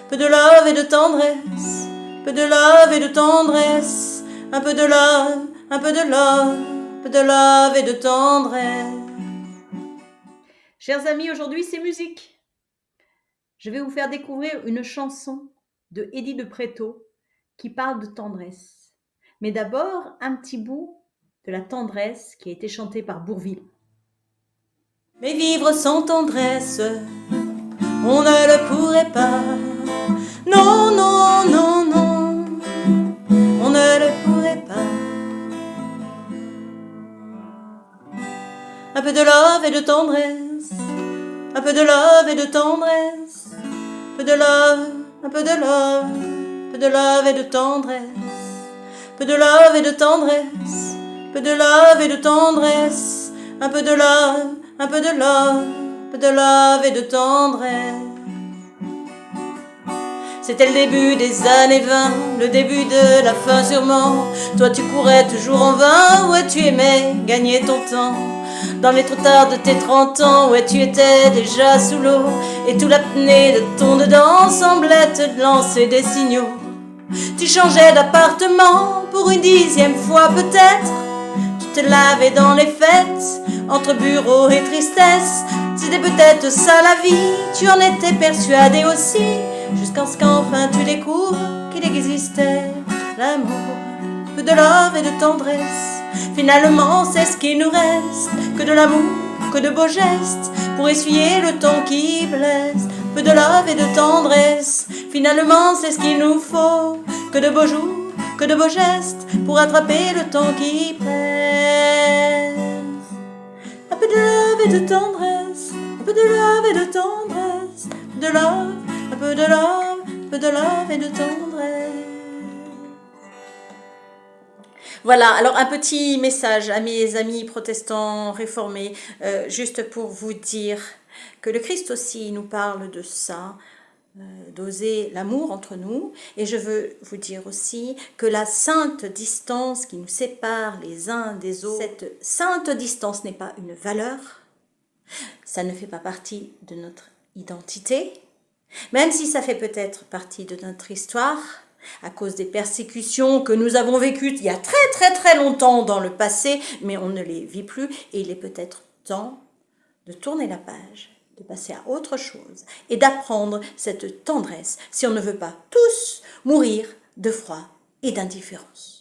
peu de love et de tendresse, peu de love et de tendresse, un peu de love, un peu de love, un peu de love et de tendresse. Chers amis, aujourd'hui c'est musique. Je vais vous faire découvrir une chanson de Eddie de Pretto qui parle de tendresse. Mais d'abord, un petit bout de la tendresse qui a été chantée par Bourvil. Mais vivre sans tendresse, on ne le pourrait pas. Non, non, non, non, on ne le pourrait pas. Un peu de love et de tendresse, un peu de love et de tendresse, un peu de love, un peu de love, un peu de love et de tendresse, un peu de love et de tendresse, un peu de love et de tendresse, un peu de love, un peu de love, un peu de love et de tendresse. C'était le début des années 20, le début de la fin sûrement. Toi tu courais toujours en vain, ouais tu aimais gagner ton temps. Dans les trottoirs de tes 30 ans, ouais tu étais déjà sous l'eau. Et tout l'apnée de ton dedans semblait te lancer des signaux. Tu changeais d'appartement pour une 10e fois peut-être. Tu te lavais dans les fêtes, entre bureau et tristesse. C'était peut-être ça la vie, tu en étais persuadé aussi. Jusqu'à ce qu'enfin tu découvres qu'il existait l'amour, peu de love et de tendresse. Finalement c'est ce qui nous reste, que de l'amour, que de beaux gestes, pour essuyer le temps qui blesse. Peu de love et de tendresse, finalement c'est ce qu'il nous faut, que de beaux jours, que de beaux gestes, pour attraper le temps qui presse. Un peu de love et de tendresse, un peu de love et de tendresse, un peu de love, un peu de love, un peu de love et de tendresse. Voilà, alors un petit message à mes amis protestants réformés, juste pour vous dire que le Christ aussi nous parle de ça, d'oser l'amour entre nous. Et je veux vous dire aussi que la sainte distance qui nous sépare les uns des autres, cette sainte distance n'est pas une valeur, ça ne fait pas partie de notre identité, même si ça fait peut-être partie de notre histoire, à cause des persécutions que nous avons vécues il y a très très très longtemps dans le passé, mais on ne les vit plus, et il est peut-être temps de tourner la page, de passer à autre chose, et d'apprendre cette tendresse, si on ne veut pas tous mourir de froid et d'indifférence.